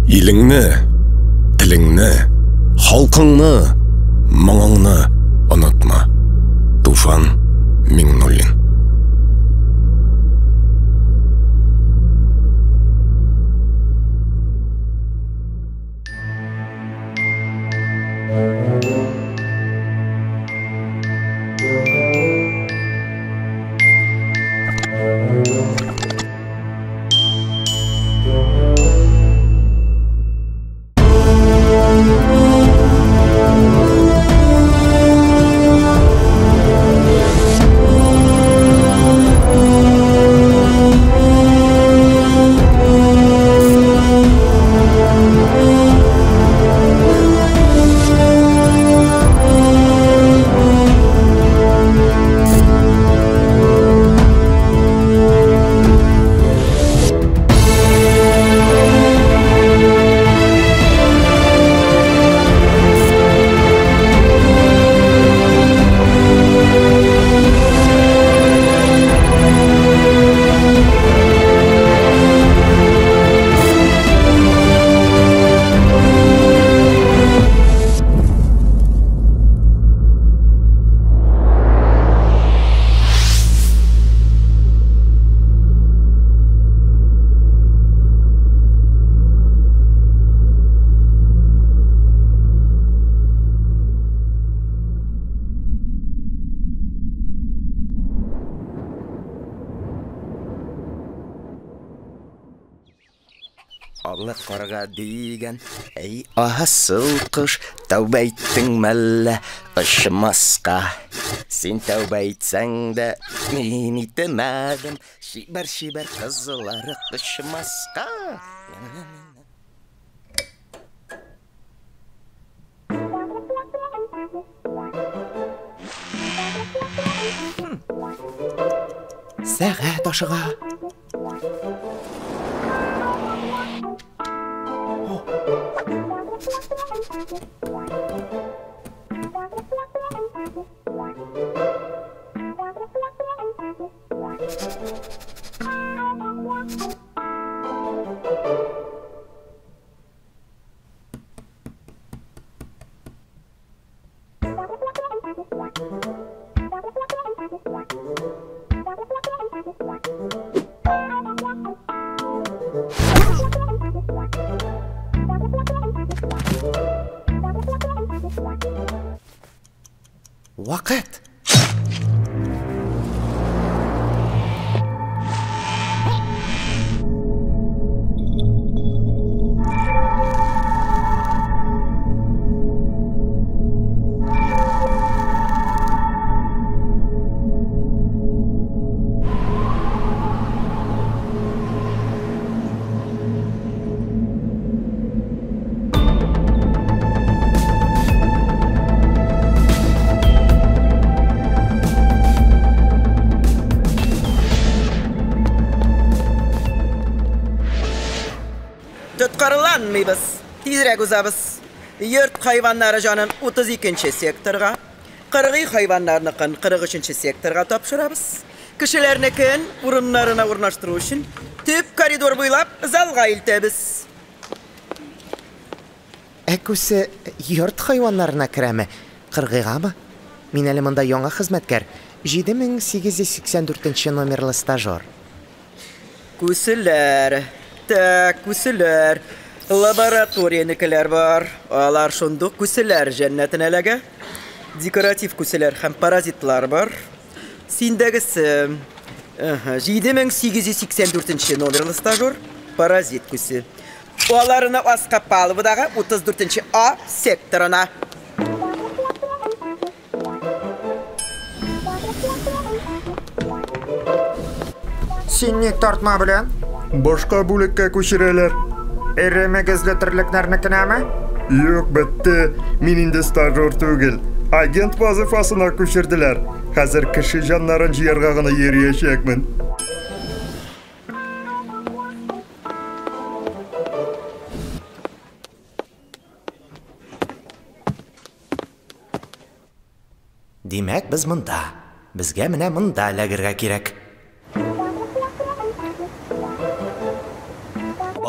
Иліңні, тіліңні, халқыңны, маңыңны ұнытма. Туфан Миңнуллин. Allah qarga digen, ey ahasıl kış, tövbe ettin məlle, ışmasqa. Sen tövbe etsen de, meni demedim, şiber kızları ışmasqa. Сәғәт ашыға. Vakit. Tutqarılanmıybız, tezirek uzabız. Yurt hayvanları canın 32. sektorga, qırgı hayvanlarnıqın 43. sektorga topşırabız. Kişilernikin urunlarına urnaştırı üçün tüp koridor boylap zalga iltebіз. Әкүсі йорт хайванларына кірәме? Қырғыға мы? Мен әлі мұнда яңа қызметкер. 7884 номерлы стажер. Күсілер, күсілер. Laboratoriyanikilər var. Alar şunduq күсілер жәннәтін әләгә. Dekorativ күсілер һәм parazitlar var. Синдәгісі 7884 номерлы стажер, parazit күсі. Оларына асқа палыбыдағы 34 A секторына. Синник тартма білен? Башқа бүлекке көшірелер. Әремек ізлетірлікнерні кінәме? Yok bitti. Mininde stajör түгел. Agent vazifasına көшірділер. Қазір кіші жанларын жиырғағына ерiyешекмін. Демәк, біз мұнда. Бізге міне мұнда әләгірге керек.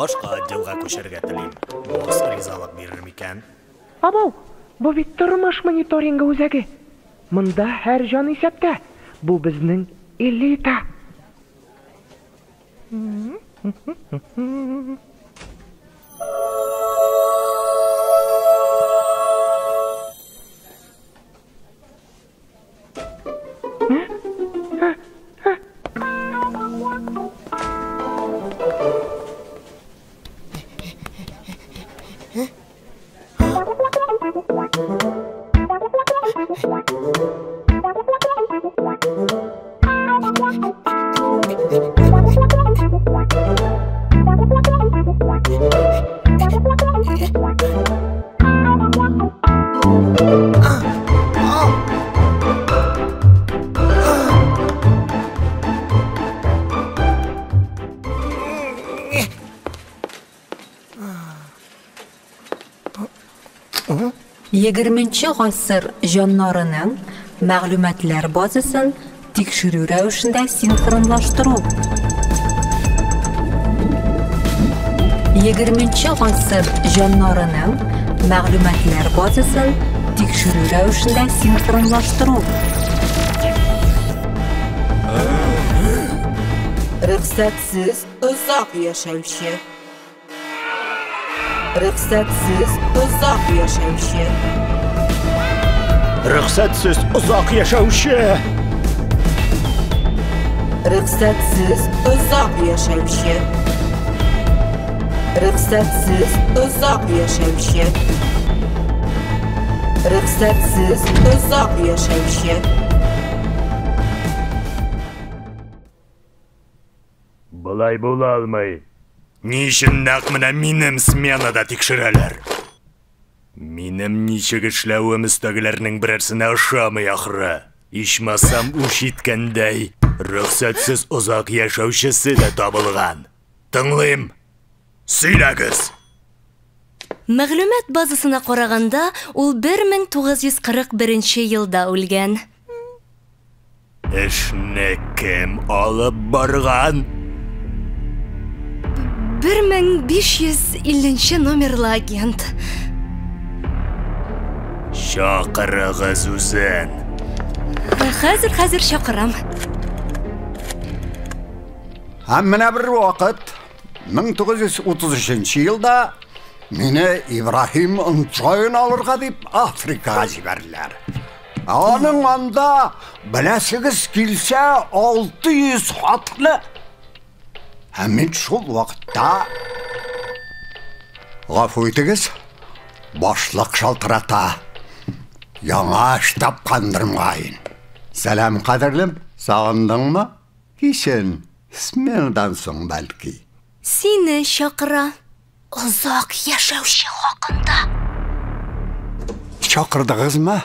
башка отделга көчәргә телим. Бос ризалык бирер микән? Абау, бу бит тормыш мониторинги үзәге. Монда һәр җан исәптә. Бу безнең элита. Егерменче гасыр җаннарының мәгълүматлар базасын тикшерү рәвешендә синхронлаштыру. 20 гасыр җаннарының мәгълүматлар базасын тикшерү рәвешендә синхронлаштыру. Рөхсәтсез озак яшәүче. Рөхсәтсез озак яшәүче. Рөхсәтсез озак яшәүче. Рөхсәтсез озак яшәүче. Рөхсәтсез озак яшәүче. Рөхсәтсез озак яшәүче. Болай була алмай. Ни өчен нәкъ менә минем сменада тикшерәләр? Минем ничек эшләвем өстәгеләрнең берәрсенә ошамый ахры. Ичмасам уш иткәндәй, рөхсәтсез озак яшәүчесе дә табылган. Тыңлыйм. Сөйләгез. Мәгълүмат базасына караганда, ул 1941 елда үлгән. Эшне кем алып барган? 1550 номерлы агент. Чакырыгыз үзен. Хәзер чакырам. Менә бер вакыт 1933 елда мине Ибраһим Ончайын алырга дип Африкага җибәрделәр. Аның анда беләсегез килсә 600 хатлы. Мин шул вакытта гафу итегез, башлык шалтырата. Яңа штаб кандырмайын. Сәлам кадерлем, сагындыңмы? Кичен сменадан соң бәлки. Сине чакыра. Озак яшәүче хакында. Чакырдыгызмы?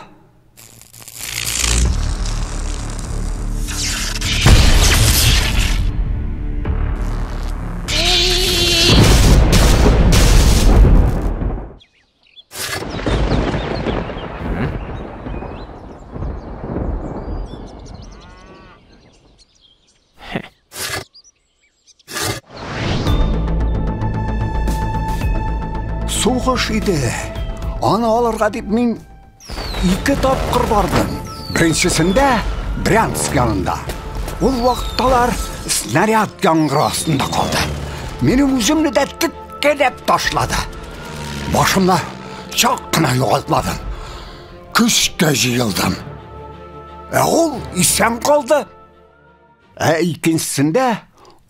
Сугыш иде. Аны алырга дип мин 2 тапкыр бардым. Беренчесендә Брянск янында. Ул вакытталар снаряд яңгыры астында калды. Минем үземне дә тиккәләп ташлады. Башымда чак кына югалтмадым. Көчкә җыелдым. Ул исән калды. Икенчесендә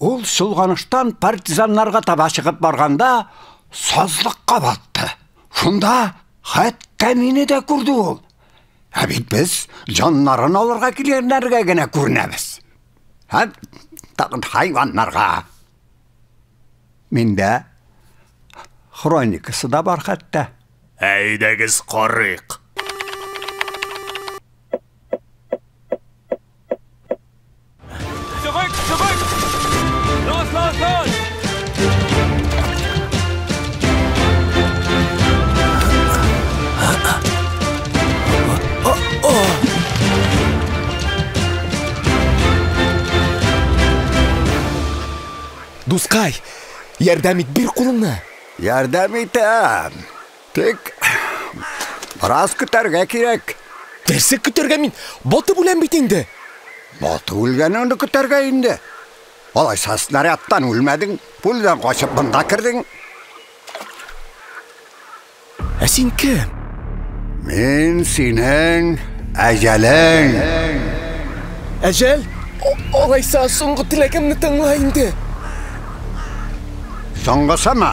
ул сулганыштан партизаннарга таба чыгып барганда сазлыкка батты. Шунда хәтта мине дә күрде ул. Бит без җаннарын алырга килгәннәргә генә күренәбез. Тагын хайваннарга. Миндә хроникасы да бар хәтта. Әйдәгез карыйк. Zurück! Los! Дускай, Ярдәм ит бир кулыңны. Ярдәм итәм. Тик раз көтәргә кирәк. Нәрсә көтәргә мин? Батып үләм бит инде. Батып үлгәнеңне көтәргә инде. Алайса снарядтан үлмәдең, пульдан качып бында кирдең. Ә син кем? Мин синең әҗәлең. Әҗәл? Алайса соңгы теләгемне тыңла инде. Соңгысымы?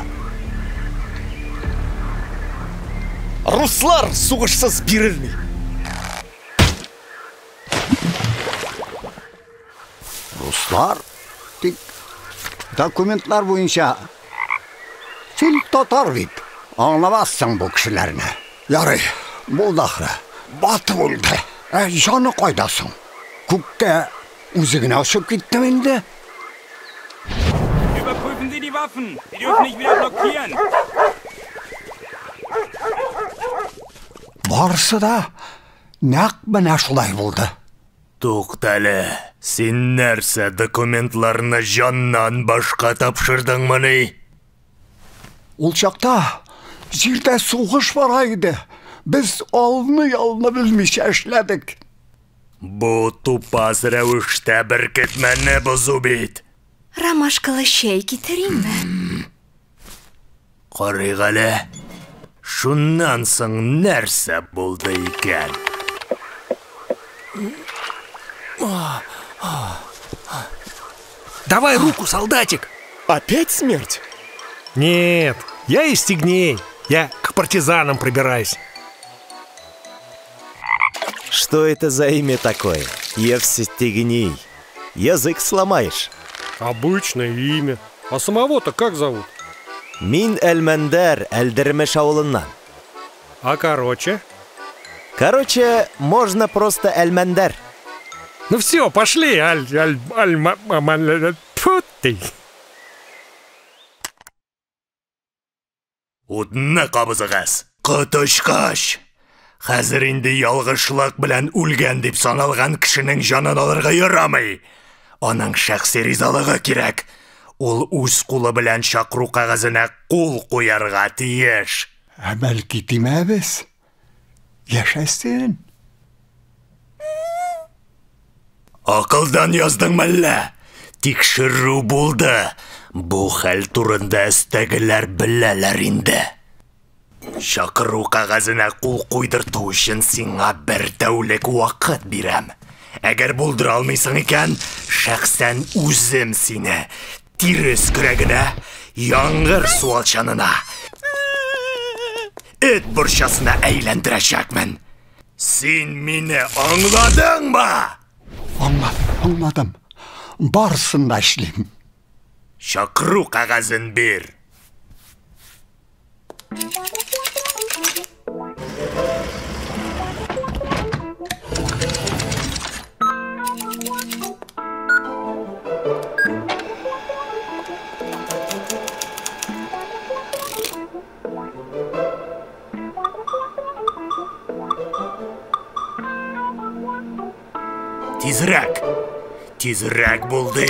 Руслар сугышсыз бирелми. Руслар? Тик документлар буенча син татар бит. Аңламассың бу кешеләрне. Ярый, булды ахры. Батып үлде. Жаны кайдасың? Күккә үзе генә очып киттеме инде? Überprüfen Sie die Waffen. Sie dürfen nicht wieder blockieren. Барысы да нәкъ менә шулай булды. Туктале, син нәрсә документларны жаннан башка тапшырдыңмы ни? Ул чакта җирдә сугыш бара иде. Без алны-ялны белмичә эшләдек. Бу тупас рәвештә беркетмәне бозу бит. Ромашкалы чәй китеримме? Карыйк әле. Шуннан соң нәрсә булды икән? Давай руку, солдатик. Опять смерть? Нет, я из Стегней. Я к партизанам пробираюсь. Что это за имя такое? Евстигней. Язык сломаешь. Обычное имя. А самого-то как зовут? Мин Эльмендер, Эльдермеш ауылынан. А короче? Короче, можно просто Эльмендер. Ну все, пошли, Тьфу ты. Утны кабызыгыз, коточкач. Хәзер инде ялгышлык белән үлгән дип саналган кешенең җанын алырга ярамый. Аның шәхси ризалыгы кирәк. Ул үз кулы белән чакыру кәгазенә кул куярга тиеш. Бәлки тимәбез? Яшәсен. Акылдан яздыңмы әллә? Тикшерү булды. Бу хәл турында өстәгеләр беләләр инде. Чакыру кәгазенә кул куйдырту өчен сиңа 1 тәүлек вакыт бирәм. Әгәр булдыра алмыйсың икән, шәхсән үзем сине тирес көрәгенә, яңгыр суалчанына, эт борчасына әйләндерәчәкмен. Син мине аңладыңмы? Аңладым. Барсын да эшлим. Чакыру кәгазен бир. Тизрәк. Тизрәк булды.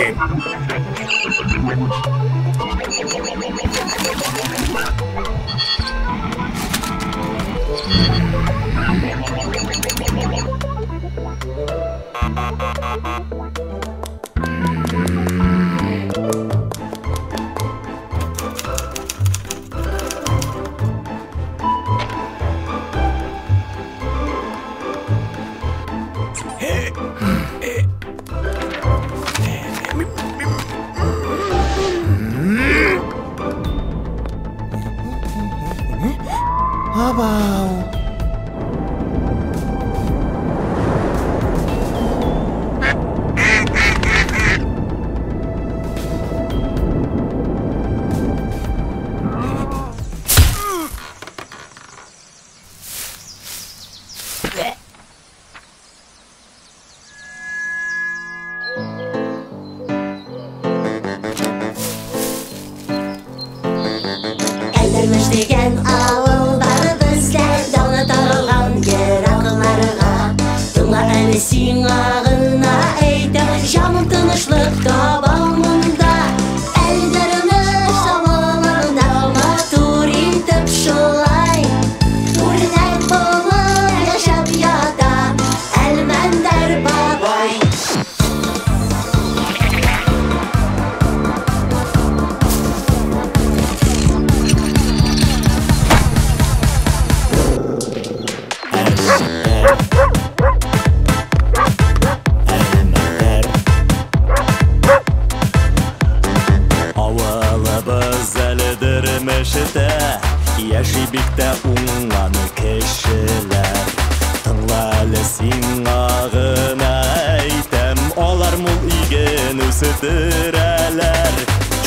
Әлі сиңағын әйтем, алар мул иген үсітірәләр.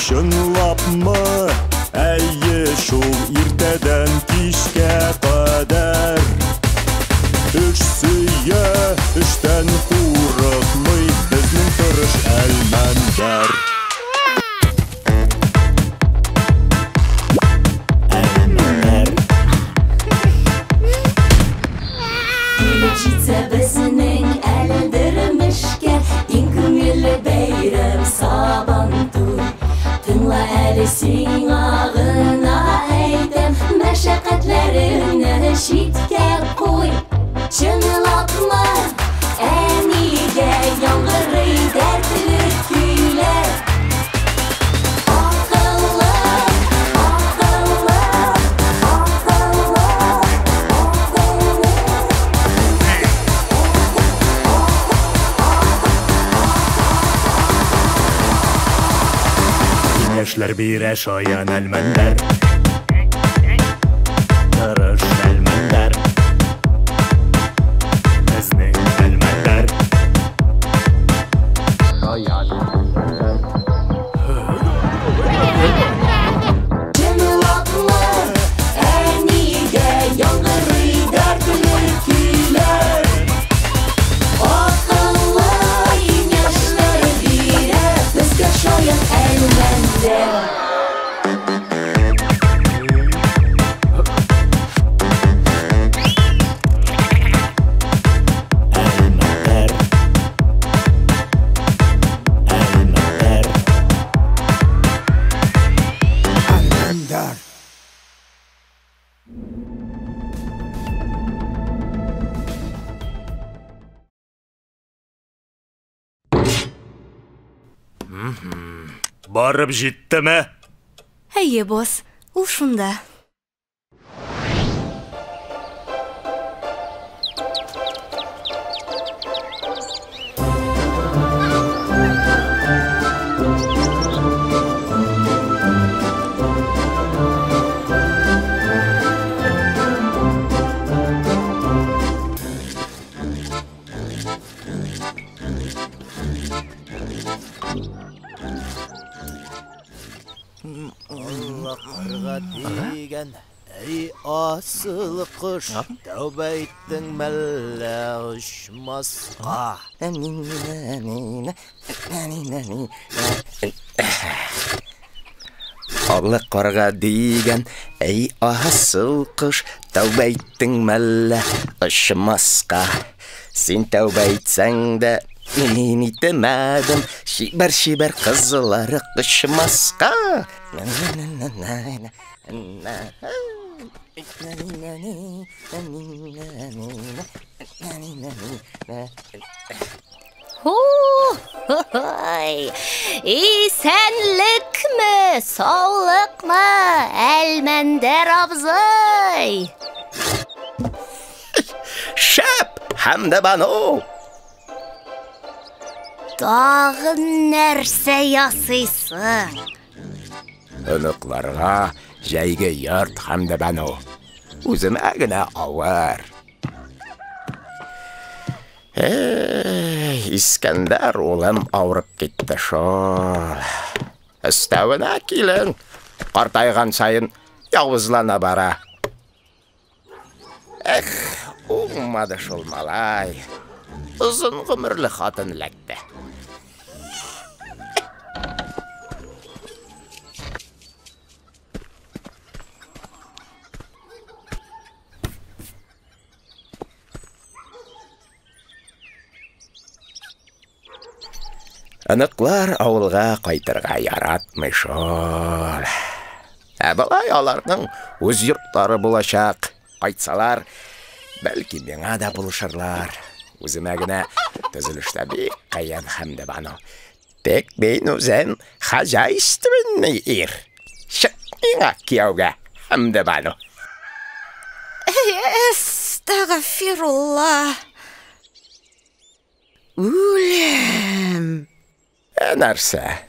Шынлапмы, әйе шул иртәдән кичкә кадәр. Үш сөйе, үштән курыкмый, безнең тырыш әлмәндәр. Җитсә безнең әлдермешкә, иң күңелле бәйрәм сабантуй. Тыңла әле сиңағына әйтәм, мәшәкатьләреңне читкә куй. Чынлапмы, әнигә яңгырый дәртле көйләр. Яшьләр бирә шаян әлмәндәр. Тырыш әлмәндәр. Безнең әлмәндәр. Шаян. Чынлапмы, әнигә яңгырый дәртле көйләр. Акыллы яшьләр бирә безгә шаян әлмәндәр. Барып җиттеме? Әйе, босс, ул шунда. Аллаһка тигән, эй асыл кош, тәүбә иттең мәллә очмаска. Аллаһка дигән, эй асыл кош, тәүбә иттең мәллә очмаска. Син тәүбә итсәң дә мин итмәдем, шибәр кызлары кышмаска. Исәнлекме, саулыкмы, әлмәндәр абзый? Шәп, һәм дә бану. Тагы нәрсә ясыйсың? Оныкларга җәйге йорт һәм дә бану. Үземә генә авыр. Искәндәр улым авырып китте шул. Өстәвенә килен, картайган сайын явызлана бара. Уңмады шул малай. Озын гомерле хатын эләкте. Аныклар авылга кайтырга яратмый шул. Балай аларның үз йортлары булачак. Кайтсалар, бәлки миңа да булышырлар. Үземә генә төзелештә бик кыен һәм дә бану. Тек мин үзем хозяйственный ир. Миңа кияүгә һәм дә бану. Әстәгъфирулла. Үлем. Нәрсә?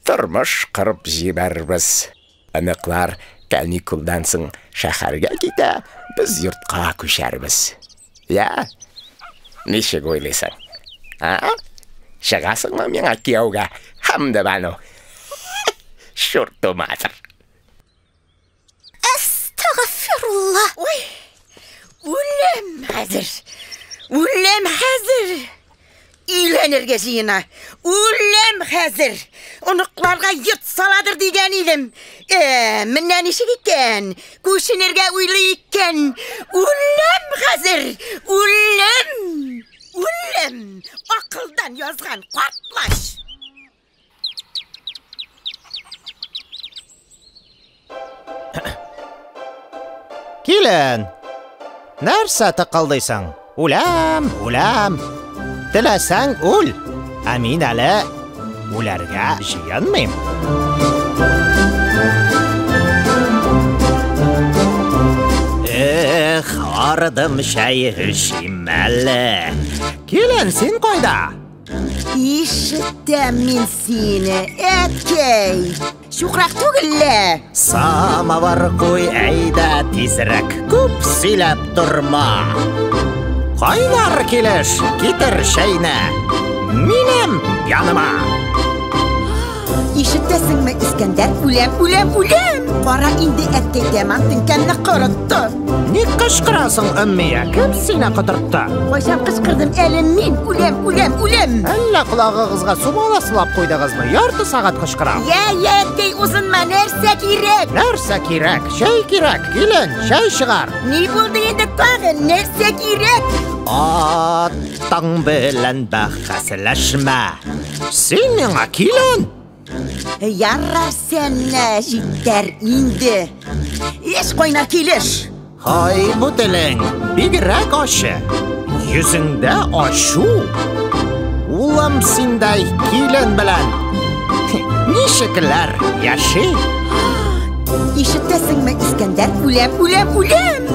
Тормыш кырып җибәрбез. Аныклар каникулдан соң шәһәргә китә, без йортка күчәрбез. Я? Ничек ойлайсың? Шығасың ма меңа күйеуге? Хамды бану. Шуртуматыр. Estağfurullah. Ulem hazır. Ulem hazır. İğlenirge jina. Ulem hazır. Onuklarga yut saladır degen ilim. Minnen işi iken. Kuşinirge uylu iken. Ulem hazır. Ulem. Ulem. Akıldan yazgan kartlaş. Келін, нәрсе тықылдайсың? Улам. Тіләсәң үл. Ә мин әлі үләргә жиянмыйм. Арыдым шәй ішим әлі. Келін, сен қойда? İşittim min seni, әткей. Şuqрақ түгілі. Самавар қой әйдә тезірек, көп сөйләп тұрма. Қайнар келіш, кетір шәйні. Минем яныма. İşittesің ме, İskender? Үлем. Қара инді әткей деман тінкәмні қырытты. Не қышқырасың үммея, кім сені қыдыртты? Қойшам қышқырдым әлі мен, үлем. Әлі құлағығызға сумала сылап қойдығызмы, ярты сағат қышқырам. әткей ұзынма, нәрсе керек? Нәрсе керек, шәй керек, келін, шәй шығар. Не болды енді тағы, нәрсе керек? Аттың білін бақасылашма. Сен меңа келін. Ярар сәні життер инді. Еш қойнар келіш. Хай bu тілің, бігірек ашы. Yüzünde ашу. Улам сендей келін білін. Нешекілер яшы? İşittesің ме, İskender? Үлем.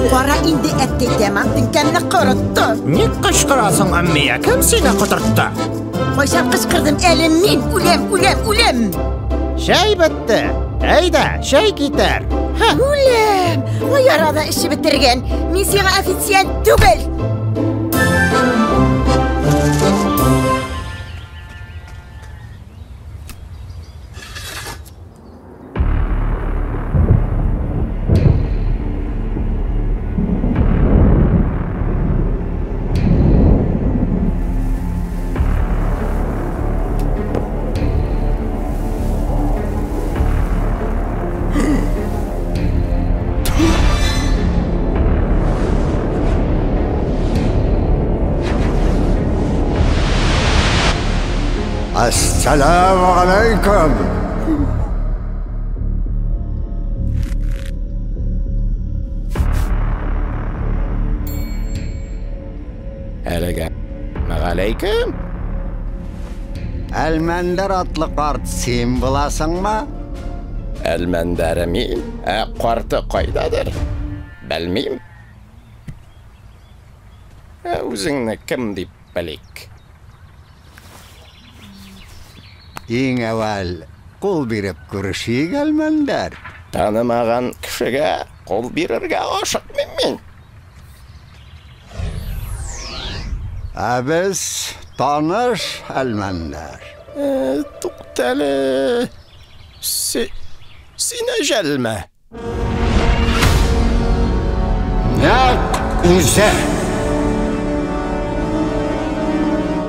Қара инді әткей деман тінкәмні қырытты. Не қышқырасың әммея, кім сені қыдыртты? Қойшам қышқырдым әлі мен, үлем. Шәй бітті. Әйді, шәй кетер. Үлем. Ой арада іші бітірген. Мен сені официант түгіл. Assalamu alaikum. Алейкум. Әлмәндәр атлы қарт сен боласың ма? Әлмәндәрі мен, қарты қайдадыр? Білмейм. Өзіңні кім деп білек? Ең әуәл қол беріп көрішейік әлмәндәр. Танымаған кішіге қол берерге ашық мен. Біз таныш әлмәндәр. Тоқтәлі, сен әжәлме? Нәк үзе.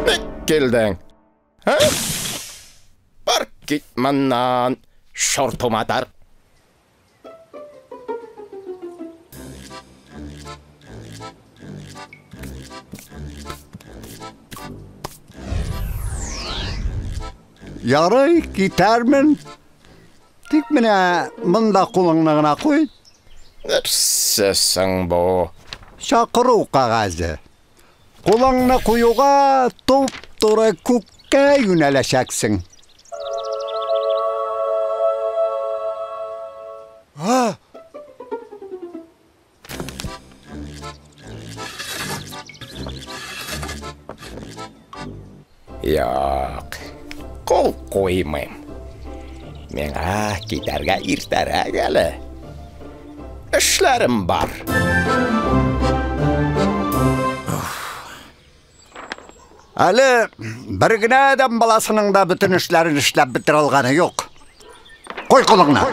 Мәк келдің? Бар кет маннан, шортуматар. Ярый, китәрмен. Тик менә мында кулыңны гына куй. Нәрсәсең бу? Шақыру қағазы. Кулыңны куюга туп-туры күккә юнәләшәксең. Yo'q, qo'l qo'ymayman. Menga ketarga ertaroq hali. Ishlarim bor. Әлі бір генә адам баласының да бүтін эшләрен эшләп бетерә алганы юк. Қой қолыңна.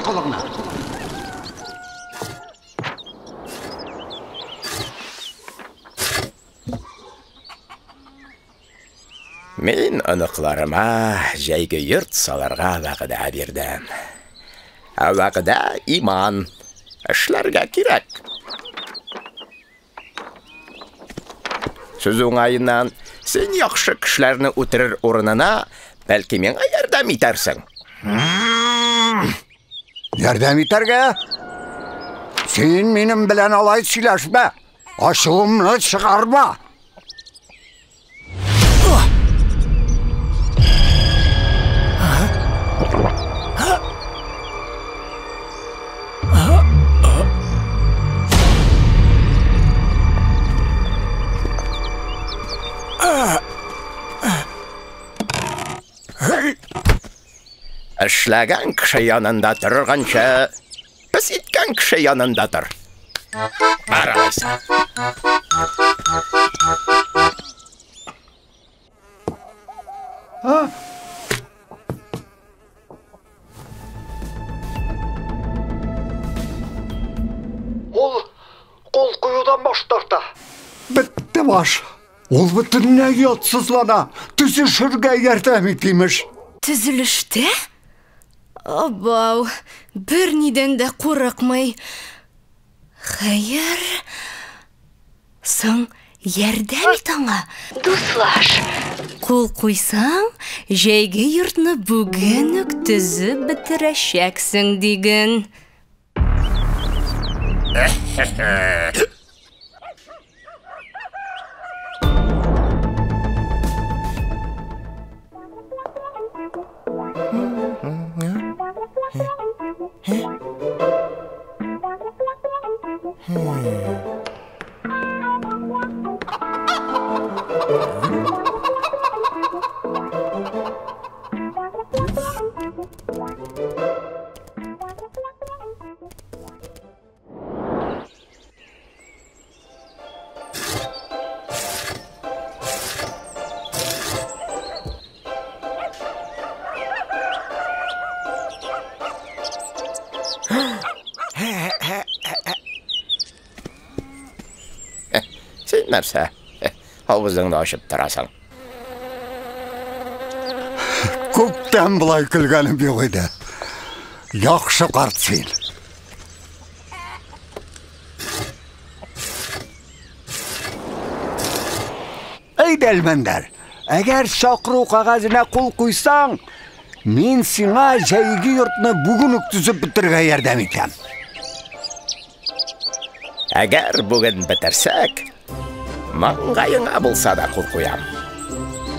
Мен ыныкларыма жәйге йорт саларға вәгъдә бирдем. Вәгъдә иман, эшләргә кирәк. Сүз уңайыннан сен яхшы кешеләрне үтерер урынына, бәлки миңа ярдәм итәрсең. Ярдәм итәргә? Син минем белән алай сөйләшмә. Ачуымны чыгарма. Эшләгән кеше янында торганча, пес иткән кеше янында тор. Барабыз. Ул қол қоюдан баш тарта. Бітті баш. Ул бүтіннәй ятсызлана. Түзешергә ярдәм итимеш. Түзелеште? Абау, бір ниден дә курыкмый. Хәер, соң ярдәм ит аңа. Дуслаш, кул куйсаң, жәйге йортны бүген үк төзеп бетерәчәксең диген. Сен нәрсә? Авызыңды ашып торасың. Күптән бұлай күлгәнем юк иде. Яхшы карт син. Әйдә Әлмәндәр, әгәр чакыру кагазына кул куйсаң, мин сиңа жәйге йортны бүген үк төзеп бетергә ярдәм итәм. Әгәр бүген бетерсәк, маңгайыңа булса да кул куям.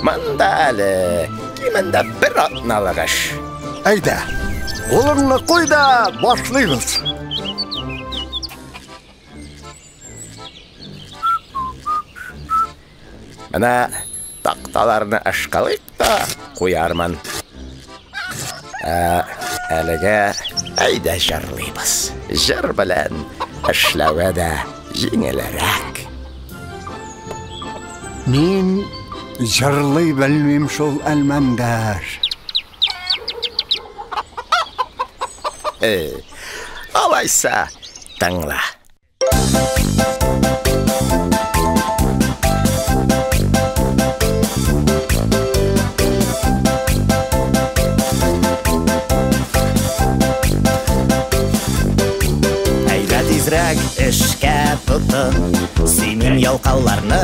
Монда әле кимендә бер атналык эш. Әйдә, кулыңны куй да башлыйбыз. Менә такталарны ашкалыйк та куярмын. Әлегә әйдә җырлыйбыз. Җыр белән эшләүгә дә җиңелрәк. Мин җырлый белмим шул, Әлмәндәр. Алайса, тыңла. Әйдә тизрәк эшкә тотын, синең ялкауларны.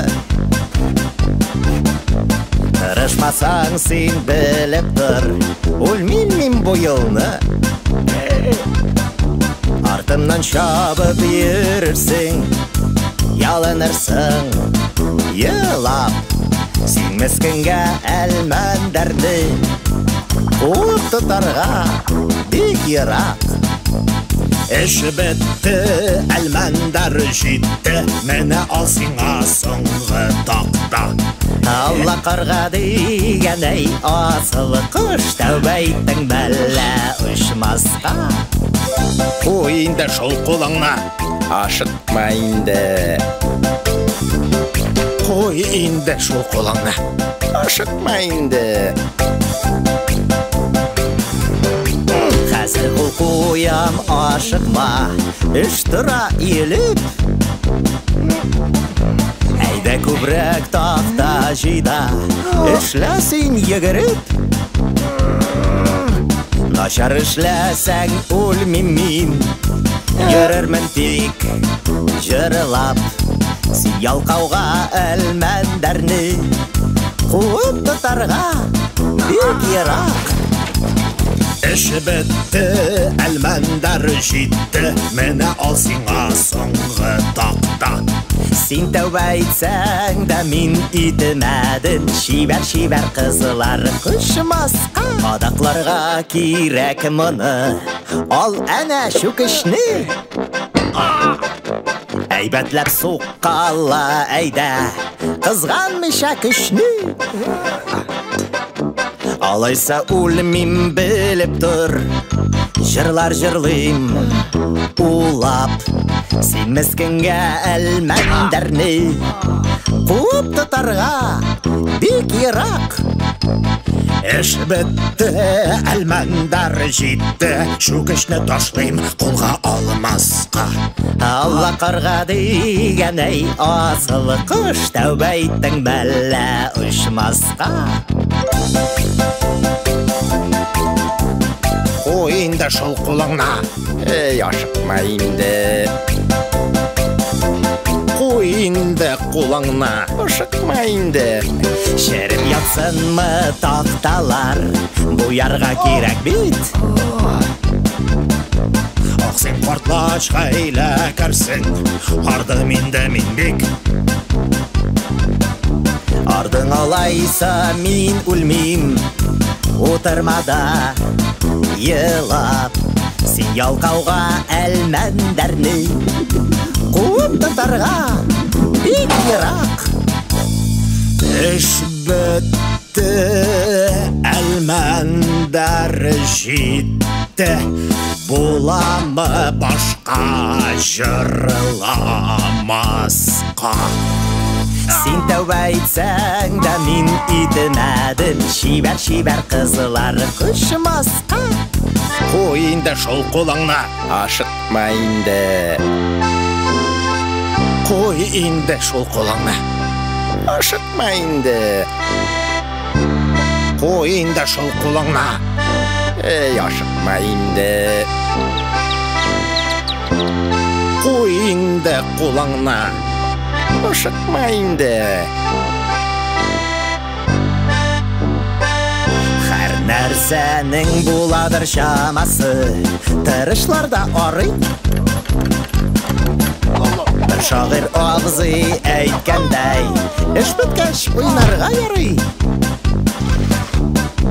Тырышмасаң син белеп тор, үлмим мин бу елны. Артымнан чабып йөрерсең, ялынырсың, елап. Син мескенгә Әлмәндәрне куып тотарга бик ерак. Эш бетте, Әлмәндәр җитте, менә ал сиңа соңгы такта. Алла карга дигәнәй асыл кош, тәүбә иттең бәлә очмаска. Куй инде шул кулыңны, ашытма инде. Куй инде шул кулыңны. Ашықма енді. Қазір қол қоям, ашықма, іш тұра еліп. Әйді көбірек тақта жида, ішләсін егіріп. Нашар ішләсәң өлмем мен, йөрермен тек жырлап. Сен ялқауға әлмәндәрні қуып тұтарға бек ерақ. Іші бітті, әлмәндар жетті, мені ал сиңа соңғы тақта. Сен тәубә етсәң дә мен итмәдім, шибәр қызылар құшмасқа. Адақларға керек мұны, ал әнә шүкішні. Әйбәтләп соққала әйдә, қызғанмыша күшні. Алайса өлмем біліп тұр, жырлар жырлым улап. Сен міскінге әлмәндәрні қуып тұтарға бек ерақ. Іш бітті, әлмәндар жетті, шүкішні ташлайым қолға алмасқа. Алла қарға деген әй асылы құш, тәубә еттің бәлі ұшмасқа. Қойынды шыл қолыңна. Ашықма енді. Қойынды қолыңна. Ашықма енді. Шеріп ятсын мы тақталар, бұярға керек бет. Ақсен қортлаш қайла кәрсін, арды менді менбек. Ардың алайса мен өлмейм, отырмада елап. Сен ялқауға әлмәндәрні қуып тұтарға бек ерақ. Іш бітті, әлмәндар жетті, боламы башқа жырламасқа. Сен тәубә етсәң дә мен итмәдім, шибәр қызылар құшмасқа. Қойынды шол қолыңна. Ашықма енді. Қойынды шол қолыңна. Ашықма енді. Қойынды шол қолыңна. Ашықма енді. Қойынды қолыңна. Ашықма енді. Әр нәрсәнің боладыр шамасы, тырышларда арый. Бір шағыр ağzı әйткәндәй, іш біткәш ойнарға ярый.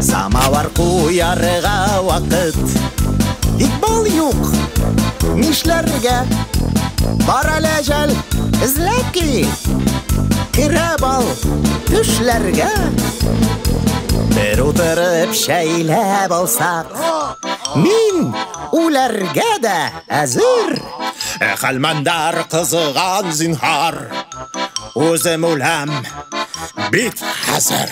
Самавар қуярға вақыт, икбал юк, нишләргә? Бар әле жәл, ізләп ки, кірәп ал, түшләргә. Бір отырып шәйләп алсақ, мин үләргә дә әзір. Әлмәндар қызыған зинхар, өзім өләм бит хәзір.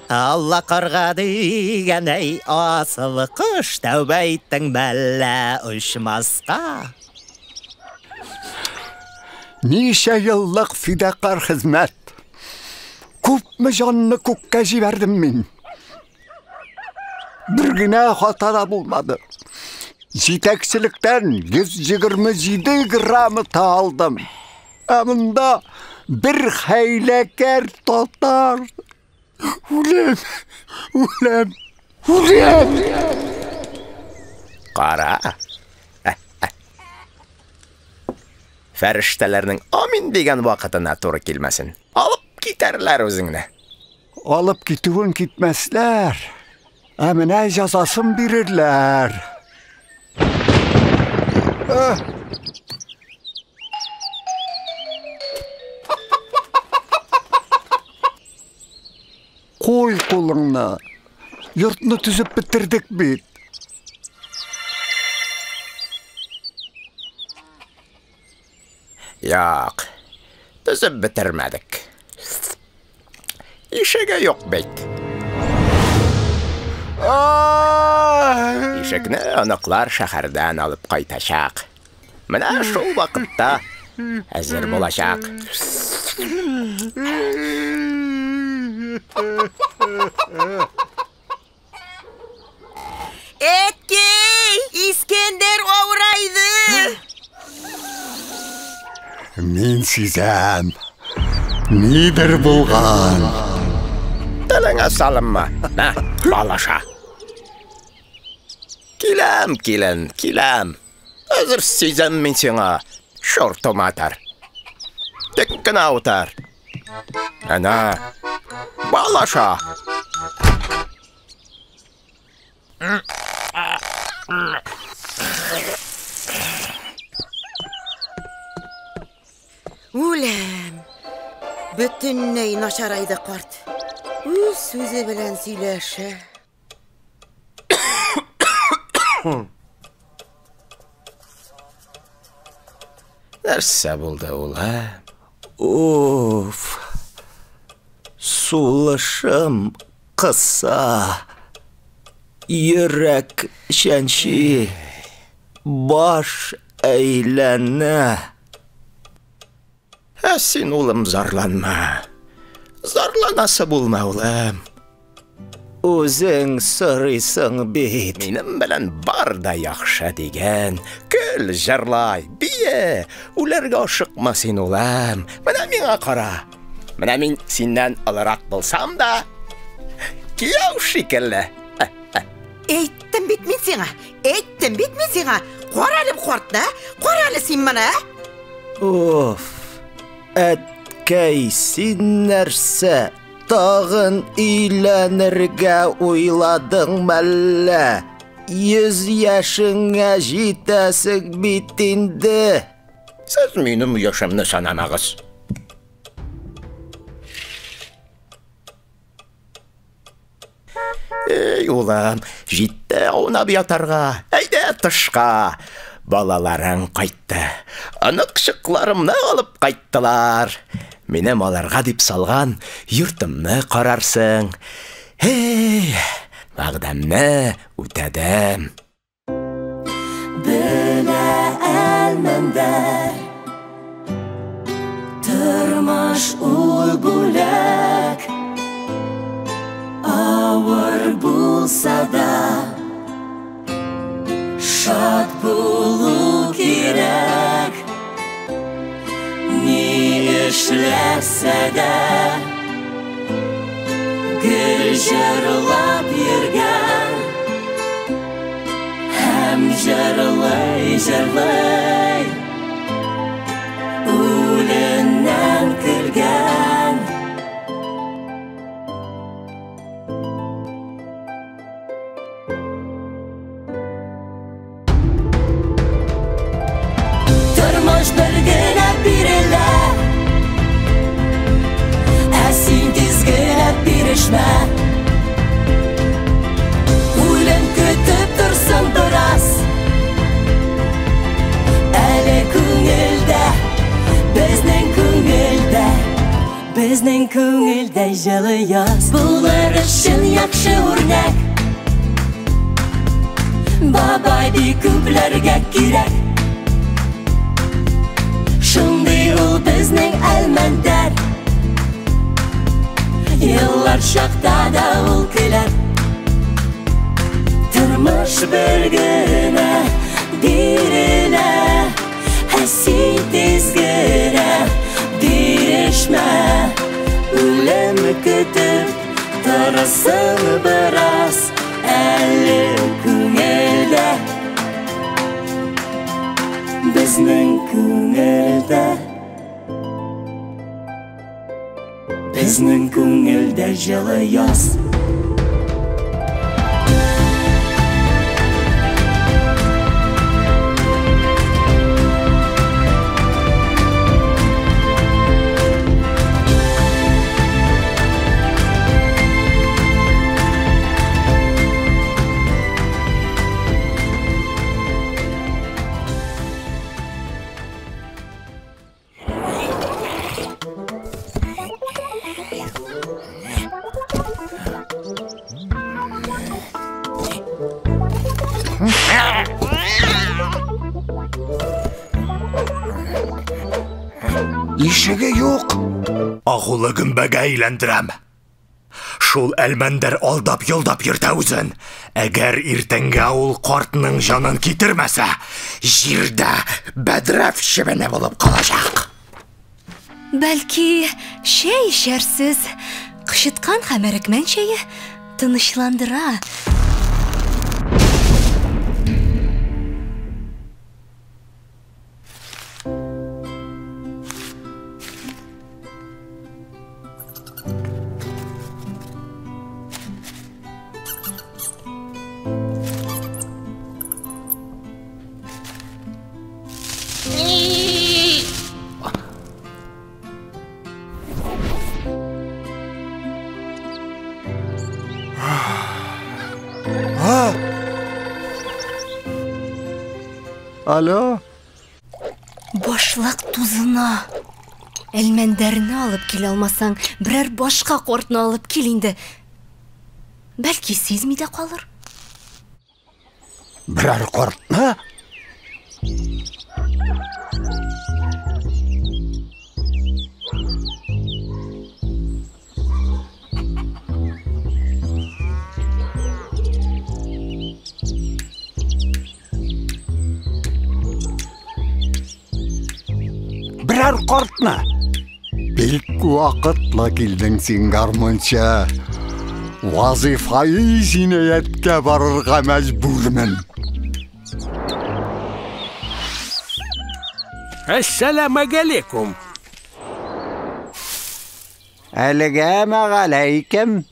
Алла қарға деген әй асылы құш, тәубә еттің бәлі ұшмасқа. Неше yıllık fidakar hizmet. Күпме жанны көкке жібердім мен. Bir генә хата да булмады. Жетекшіліктен 127 грамы алдым. Амында bir хәйләкәр татар. Үлем. Қара. Фәрештәләрнең амин деген вакытына туры килмәсен. Алып китәрләр үзеңне. Alıp gitüğün gitmezler. Emine cezasın birirler. Koy kolunu. Yurtunu tüzüp bitirdik bit. Yok, tüzüp bitirmedik. İşege yok beyt. İşekni anıklar şəhərdən alıp qaytaşaq. Mənə şol vaqtda hazır bolacaq. Etkey! İskender ovraydı! Min sizem. Nidir bulğan? Diline salınma. Hə, balaşa. Kilem. Hazır sizem min sana şortum atar. Tekkine atar. Ana, balaşa. Ulem! Bütünley naşaraydı kart. Üz sözü bilen söyleşe. Nerse buldu ulan? Of. Sulaşım kısa. Yürek şenşi. Baş eğlene. Sen oğlum zarlanma. Zarlanası bulma ulan. Özün sırıysın bit. Benim bilen bar da yaxşı degen. Kül, jarlay, biye. Ularga aşıqmasın ulan. Mana mena qara. Mana min senden alarak bulsam da. Kiyav şekilli. Eyttim bitmin sana. Qoralım qortda. Qoralı sen bana. Of. Etkeysin nerse. Tağın ilenirge uyladın məlle. 100 yaşına jitesik bitindi. Siz benim yaşamını sanamağız. Ey ulan, jitte oynab yatarga, eyde tışqa. Balaların qaytdı. Anıqşıqlarımны alıp qayttılar. Benim alarga dip salgan yurtımны qararsın. Hey, vaqdamni o'tadim. Bile elmende Tırmış ul bulak Ağır bulsa da Şad bulu gerek Ni işlerse de Gül jırlap yürgen Hem jırlay Ulünden kırgen Tırmış bir güne birile Esin dizgine birişme Ulüm kütüp dursun biraz Ele küngülde Bizning küngülde жылы yaz Bular için yakşı örnek Babay küplerge kirek Şunday ol bizning elmender Yıllar şakta da ol küler Tırmış bir güne birine Esin dizgine birişme Ölüm kütüp dursun biraz Elim küngülde Bizning küngülde Безнең күңелдә җылы яз. Ишеге юк. Агулы гөмбәгә әйләндерәм. Шул әлмәндәр алдап йолдап йөртә үзен. Әгәр иртәнгә ул картның җанын китермәсә, җирдә бәдрәф чебене булып калачак. Бәлки, шәй эчәрсез, кычыткан һәм әрекмән шәйе тынычландыра. Alo. Башлык тузына. Әлмәндәрне алып килә алмасаң, берәр башка кортны алып кил инде. Бәлки сизми дә калыр. Берәр кортны? Берәр кортны? Бик вакытлы килдең син, гармунчы. Вазифаи җинаятькә барырга мәҗбүрмен. Әссәламәгалейкум. Әлегәмәгалейкем.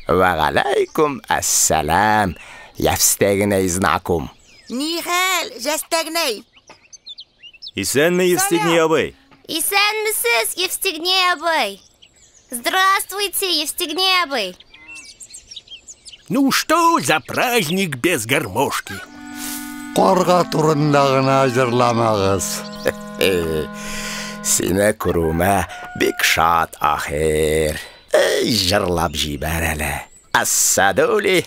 وعليكم السلام. Евстигней знаком. Нихәл, Җәстәгней. Исәнме, Евстигней абый? Исәнмесез, Евстигней абый? Здравствуйте, Евстигней абый. Ну что за праздник без гармошки? Карга турында гына җырламагыз. Сине күрүмә бик шат ахир. Җырлап җибәр әле. Ассадули.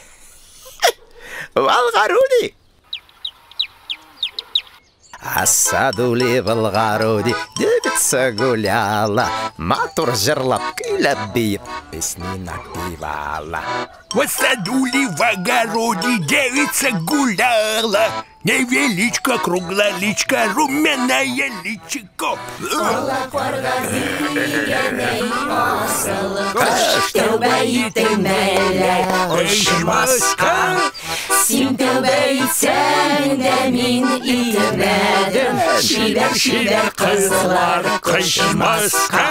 والغارودي الصادولي بالغارودي دبت سقول يا الله ما ترجرلب كلاب بيب بسنينك بيبالا والصادولي والغارودي دبت سقول يا الله невеличко, круглая личка, румяная личико. Син тәүбә итсәң дә мин итмәдем. Шибәр кызлар кышмаска.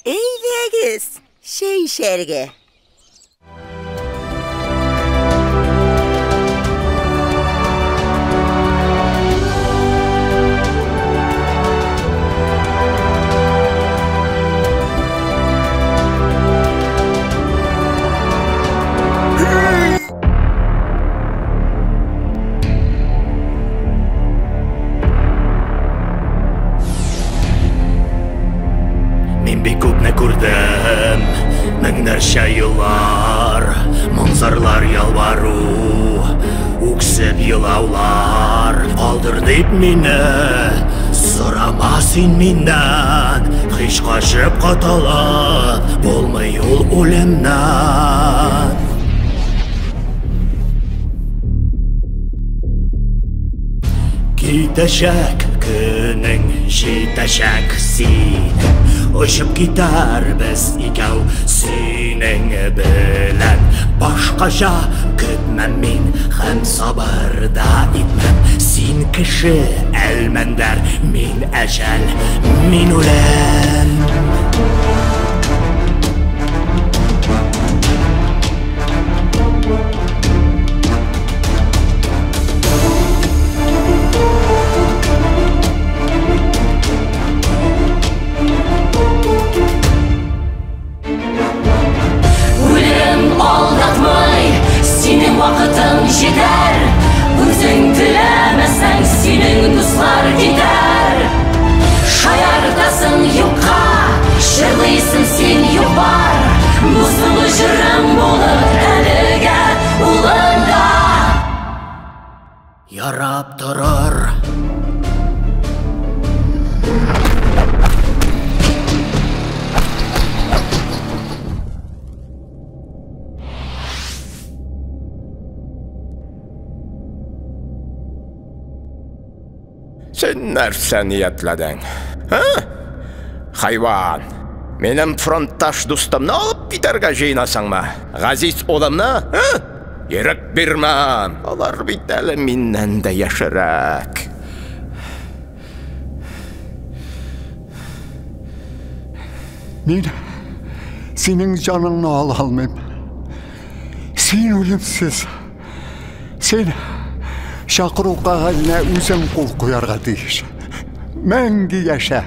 Әйдәгез, шәй эчәргә. Күрдем меңнәрчә еллар, монзарлар ялвару, үксеп елаулар. Калдыр дип мине, сорама син миннән, кычкашып катала, булмый ул үлемнән. Китәчәк Күнің жетәшәк син Ұшып кетәрбіз икәу синең белән Башкача көтмәм мин һәм сабыр да итмәм Син кеше Әлмәндәр, мин әҗәл, мин үләм Вакытың жетер, үзең теләмәсәң синең дуслар китәр. Шаяртасың юкка, шырлыйсың син юк бар. Бу соңгы җырың булыр әлегә улыңда. Ярап торыр. Sen нәрсә ниятләдең? Хайван, минем фронтташ дустымны алып китәргә җыенасыңмы? Газиз улымны? Ирек бирмәм. Алар бит әле миннән дә яшәрәк. Мин синең җаныңны ала алмыйм. Син үлемсез. Син Шақыру қағазына үзең қол қоярға тиіш. Мәңгі яша.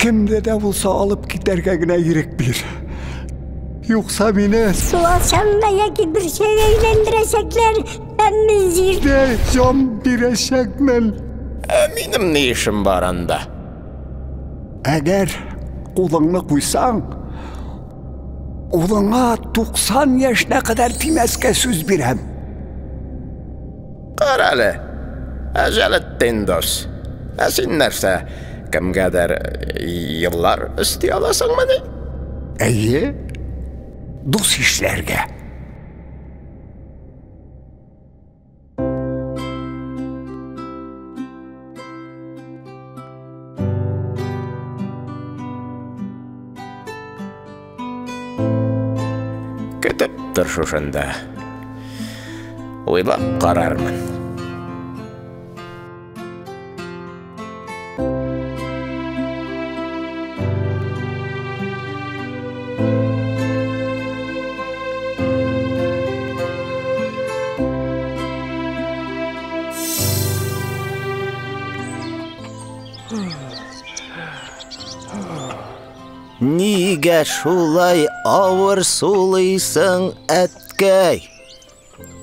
Кімді де болса алып кетерге генә ирек бир. Юкса мені Суалсамма яки бір şey eğlendirecekler. Әмін зирде жан бирәчәкмен. Минем ни эшем бар анда? Әгәр кулыңны куйсаң, улыңа 90 яшына кадәр тимәскә сүз бирәм. Qarəli, əjəl dос. Əsin нәрсә, кемгәдер yıllar üstü alasыңмы ни? Әйе, дус эшләргә. Көтеп тор шушында. Уйлап карармын. Нигә шулай авыр сулыйсың, әткәй?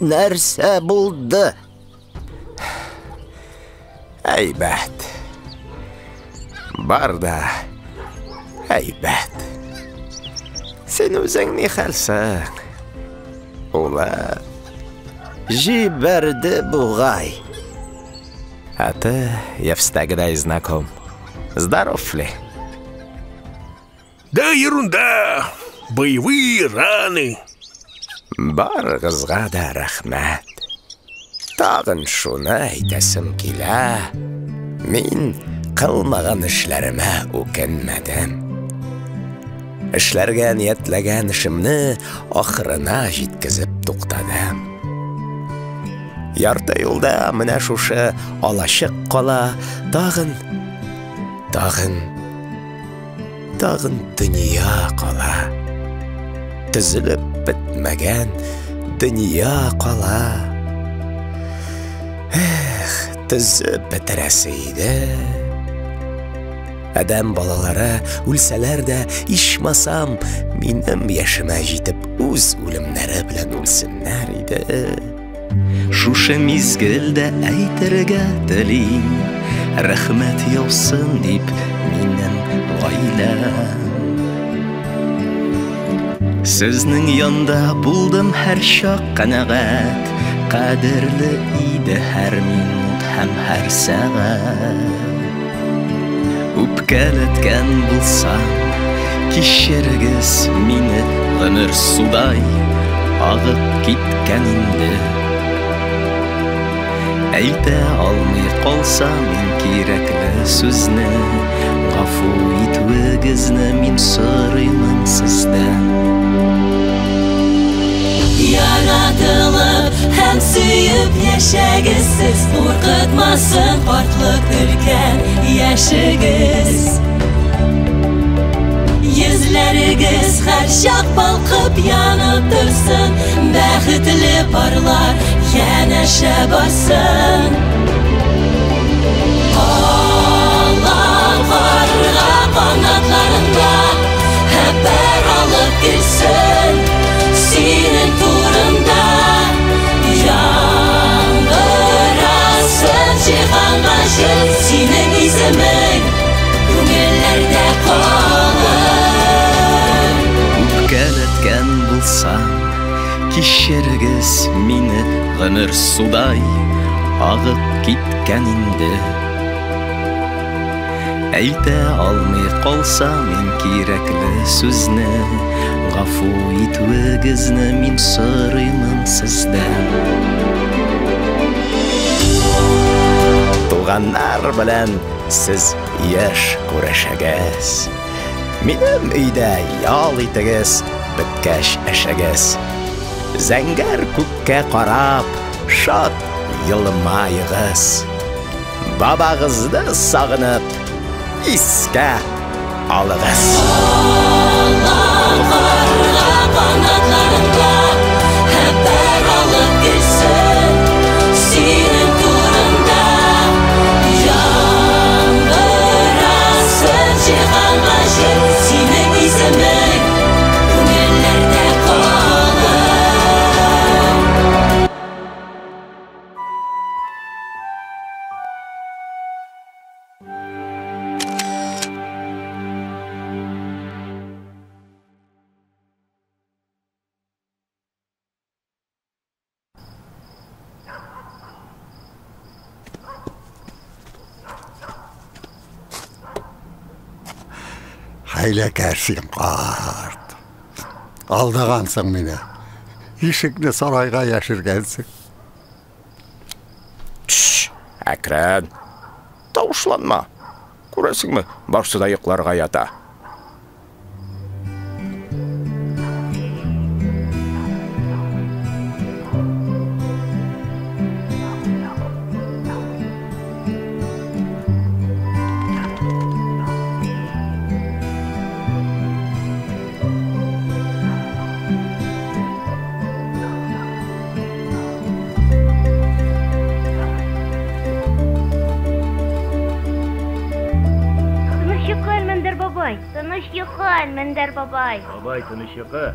Нәрсә булды? Әйбәт. Бар да, әйбәт. Сен үзең ни хәлсең? Улы Җибәрде бугай. А ты, я всегда знаком. Здоров ли? Да ерунда. Боевые раны. Барыгызга да рәхмәт. Тагын шуны әйтәсем килә. Мин кылмаган эшләремә үкенмәдем. Эшләргә ниятләгән эшемне ахырына җиткезеп туктадым. Ярты юлда менә шушы алачык кала, тагын дөнья кала. Төзелеп бетмәгән дөнья кала. Төзеп бетерәсе иде. Адам балалары үлсәләр дә, ичмасам, минем яшемә җитеп үз үлемнәре белән үлсеннәр иде. Шушы мизгелдә әйтергә телим, рәхмәт яусын дип минем гаиләм. Сезнең янда булдым һәр чак канәгать, кадерле иде һәр минут һәм һәр сәгать. Үпкәләткән булсам, кичерегез мине, гомер судай агып киткән инде. Әйтә алмый калсам, мин кирәкле сүзне, гафу итүегезне мин сорыймын сездән. Яратылып һәм сөеп яшәгез сез, куркытмасын картлык өлкән яшегез. Йөзләрегез һәр чак балкып янып торсын, бәхетле парлар янәшә барсын. Аллам карга канатларында хәбәр алып килсен, синең турында яңгырасın җиһанга җил, синең исемең күңелләрдә калыр. Үпкәләткән булсам, кичерегез мине, гомер судай агып киткән инде. Әйтә алмый калсам мин кирәкле сүзне, гафу итүегезне мин сорыймын сездән. Туганнар белән сез яшь күрешәгез. Минем өйдә ял итегез, беткәч эшәгез. Зәңгәр күккә карап, шат елмайыгыз. Бабагызны сагынып, искә алыгыз. Карга канатларында хәбәр алып килсен, синең турында яңгырасın җиһанга җил, синең исемең күңелләрдә калыр. Хәйләкәрсең карт. Алдагансың мине. Ишекне сарайга яшергәнсең. Әкрән, тавышланма. Күрәсеңме, барсы да йокларга ята. Тыныч йокы, Әлмәндәр бабай. Бабай, тыныч йокы.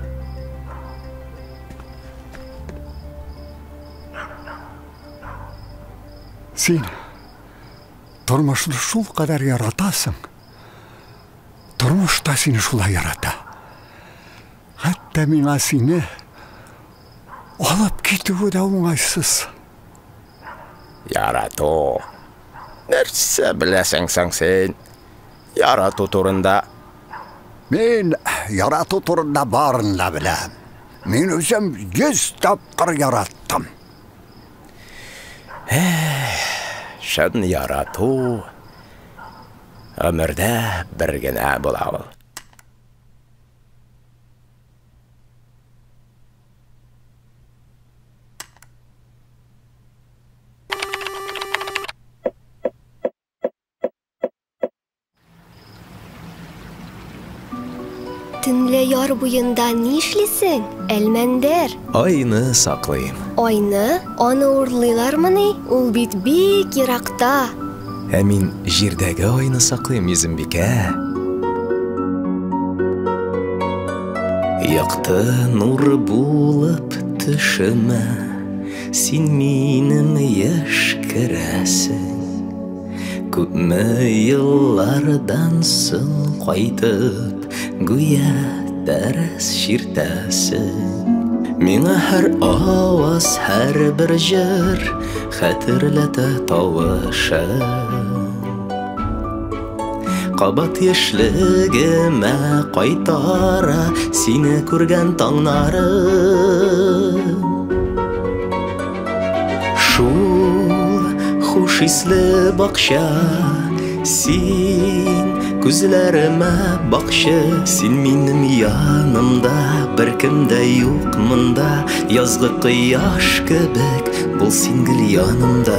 Син тормышны шул кадәр яратасың. Тормыш та сине шулай ярата. Хәтта миңа сине алып китүе дә уңайсыз. Ярату. Нәрсә беләсең син? Ярату турында. Мин ярату турында барын да беләм. Мин үзем 100 тапкыр яраттым. Шын ярату өмірдә бер генә була ул. Төнле яр буенда ни эшлисең, Әлмәндәр? Айны саклыйм. Айны? Аны урлыйлармыни? Ул бит бик еракта. Ә мин җирдәге айны саклыйм, Йөзембикә. Якты нур булып төшемә, син минем яшь керәсең. Күпме еллардан соң кайтып, гүя дәрес чиртәсең. Миңа һәр аваз, һәр бер җыр хәтерләтә тавышың. Кабат яшьлегемә кайтара сине күргән таңнарым. Шул хуш исле бақша, сен күзләріме бақшы, сен минем янымда, бір кімдә юк мында, язгы кыяш кебек, бұл син гел янымда.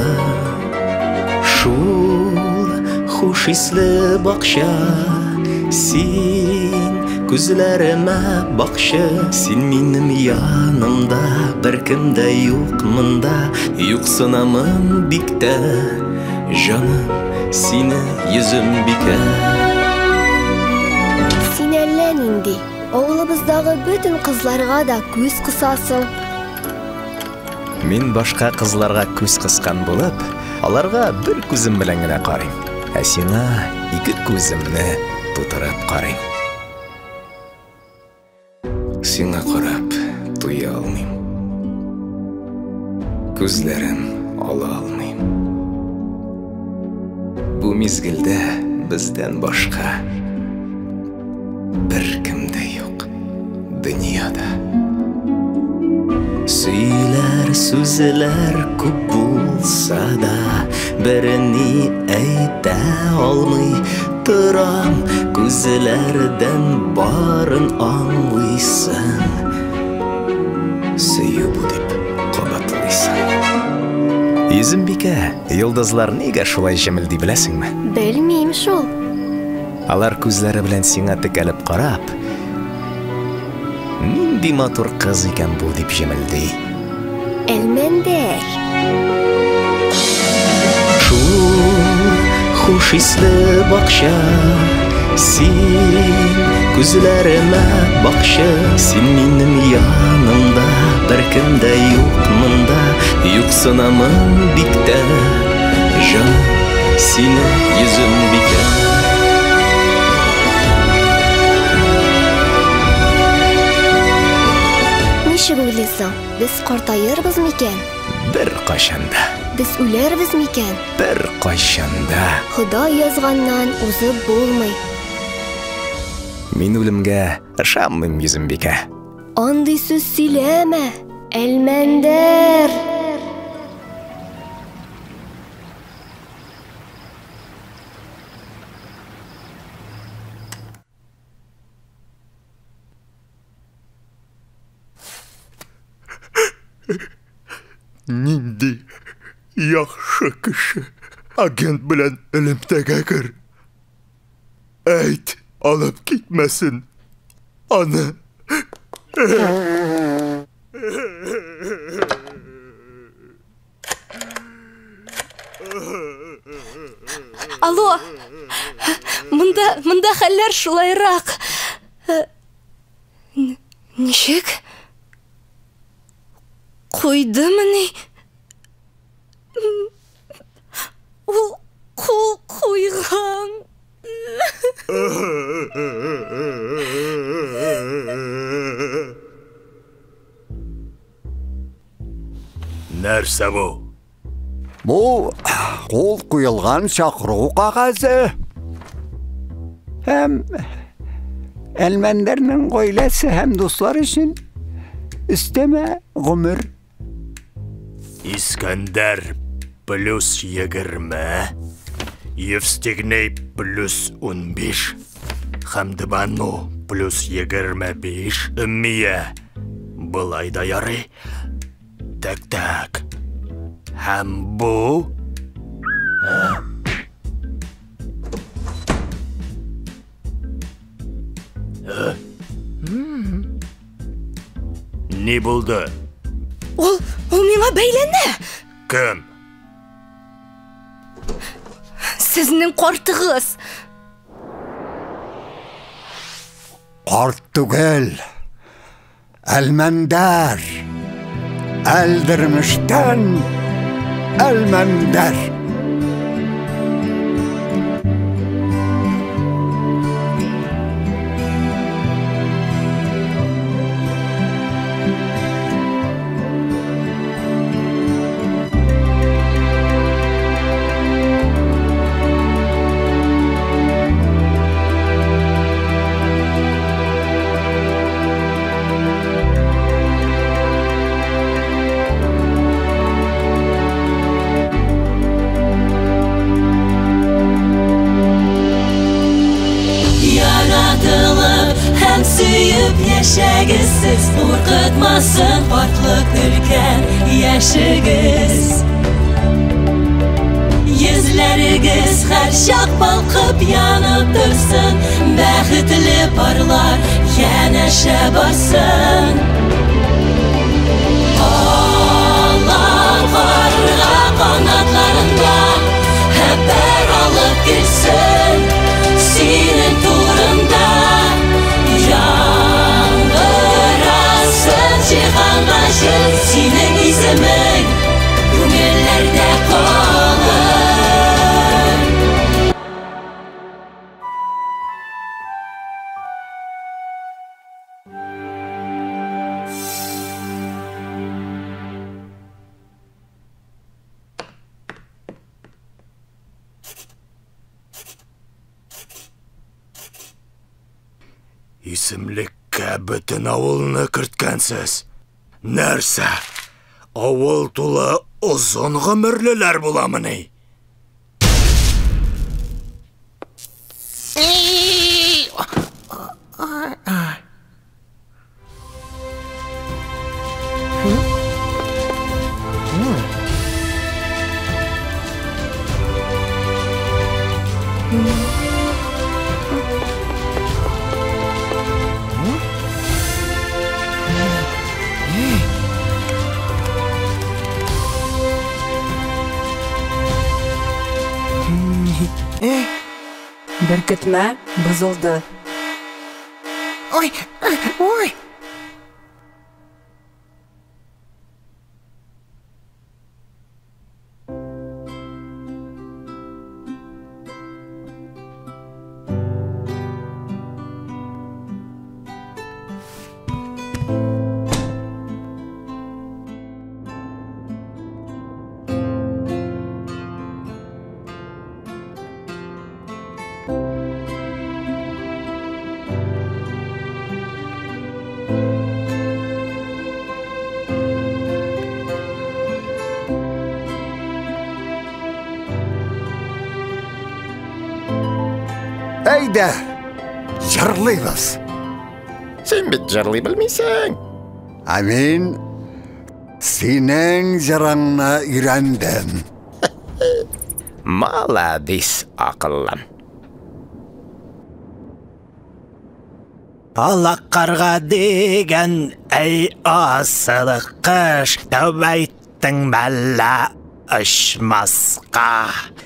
Шул хуш исле бақша, сен күзләріме бақшы, сен минем янымда, бір кімдә юк мында, юксынамын биктә, жаным, сине йөзем бикә. Син әллә нинди, авылыбыздағы бүтін кызларга да күз кысасың. Мин башка кызларга күз кыскан булып, аларга бер күзем белән генә карыйм. Ә сиңа ике күземне тутырып карыйм. Сиңа карап туя алмыйм. Күзләрем ала алмыйм. Бу мизгелдә бездән башка бер кем дә юк дөньяда. Сөйләр сүзләр күп булса да, берни әйтә алмый торам, күзләрдән барын аңлыйсың, сөю бу дип кабатлыйсың. Йөзем бикә, йолдызлар нигә шулай җемелди беләсеңме? Белмим шул. Алар күзләре белән сиңа текәлеп карап, нинди матур кыз икән бу дип җемелди. Әлмәндәр. Шул хуш исле бакча, син күзләремә бакча, син минем янымда, беркем дә юк монда, юксынамын биктә, җаным, сине йөзем бикә. Ничек уйлыйсың? Без картаербыз микән? Бер кашанда. Без үләрбез микән? Бер кашанда. Ходай язганнан узып булмый. Мин үлемгә ышанмыйм, йөзем бикә. Андый сүз сөйләмә, Әлмәндәр. Нинди яхшы кеше. Агент белән элемтәгә кер. Әйт, алып китмәсен. Аны. Алло. Монда хәлләр шулайрак. Ничек? Куйдымыни? Ул кул куйган. Нәрсә бу? Бу кул куелган чакыру кагазы. Һәм Әлмәндәрнең гаиләсе һәм дуслар өчен истәмә гомер. Искәндәр +20, Евстигней +15, Хәмдебану +25, Өммия. Былай да ярый. Так. Һәм бу? Ни булды? Ул миңа бәйләнә. Кем? Сезнең картыгыз. Карт түгел. Әлмәндәр. Әлдермештән Әлмәндәр. Kalkıp yaşagız siz, korkutmasın farklık ülken yaşagız. Yüzlerigiz her şak balkıp yanıp dursun, bəxtli barlar yanaşa barsın. Allah qarğa qanatlarında haber alıp girsin, senin turunda yağmurasın çıkan başın, senin izlemek gönüllerde kalır. Исемлеккә бөтен авылны керткәнсез. Нәрсә? Авыл тулы озын гомерлеләр буламыни? Беркетмә бозылды. Ой, ой. Әйдә, жырлыйбыз. Сен бит жырлый белмисең. Мин синең жырыңны өйрәндем. Маладис, акыллым. Алак карга дигән әй асылык кыш, тәүбә иттең мәллә ышмаска.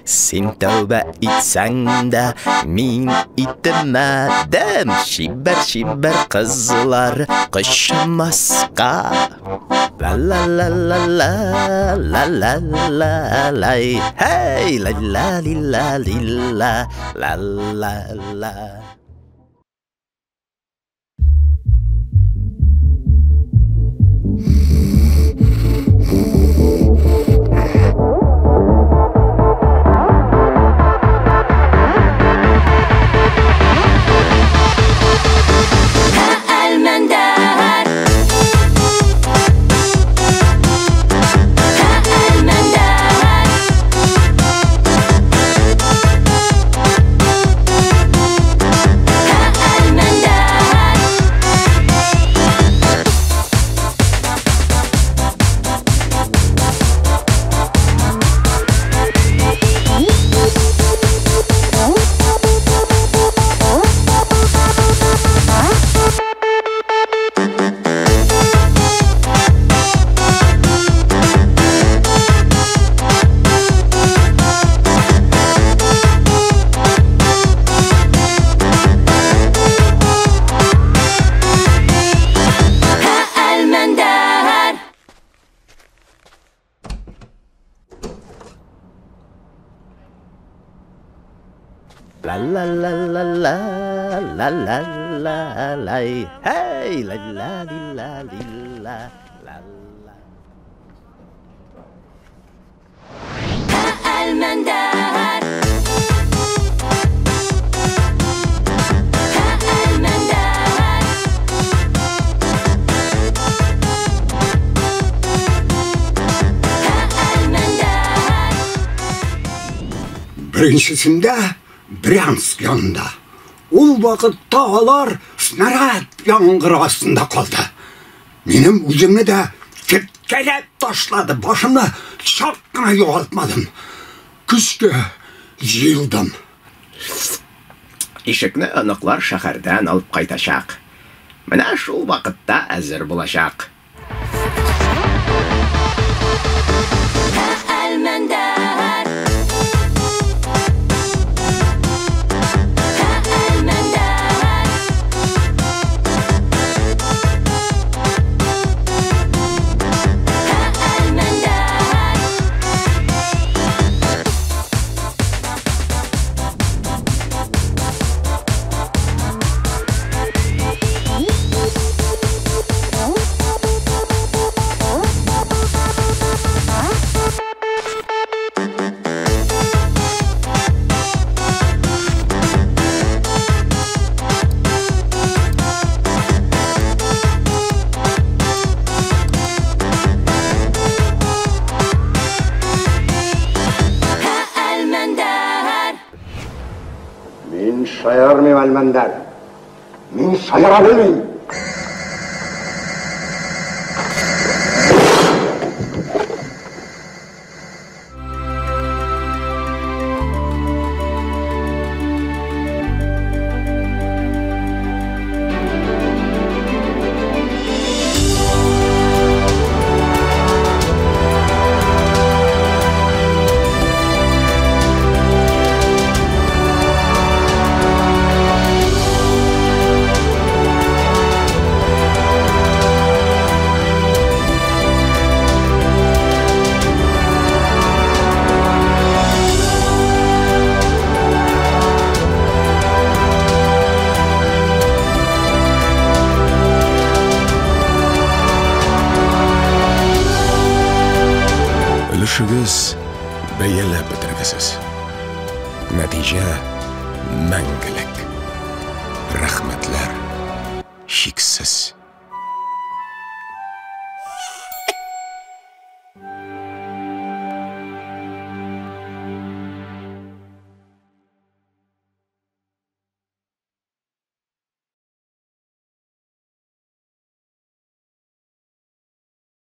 Син тәүбә итсәң дә, мин итмәдем. Шибәр кызлар кышмаска. Ла-ла-ла-ла-ла, ла-ла-ла-лай. Hey, ла-ла-ли-ла-ли-ла, ла-ла-ла. La-la-la-la-la-la-la-la-lay. Hey, la-la-li-la-li-la. المندهر Birincisinde Bryansk yanında. Ул вакытта алар снаряд яңгыры астында калды. Минем үземне дә кеткәләп ташлады. Башымны чак кына югалтмадым. Көчкә җыелдым. Ишекне оныклар шәһәрдән алып кайтачак. Менә шул вакытта әзер булачак. Мин шаярмыйм, Әлмәндәр. Мин шаяра белмим. Өлешегез бәяләп бетергесез. Нәтиҗә мәңгелек. Рәхмәтләр шиксез.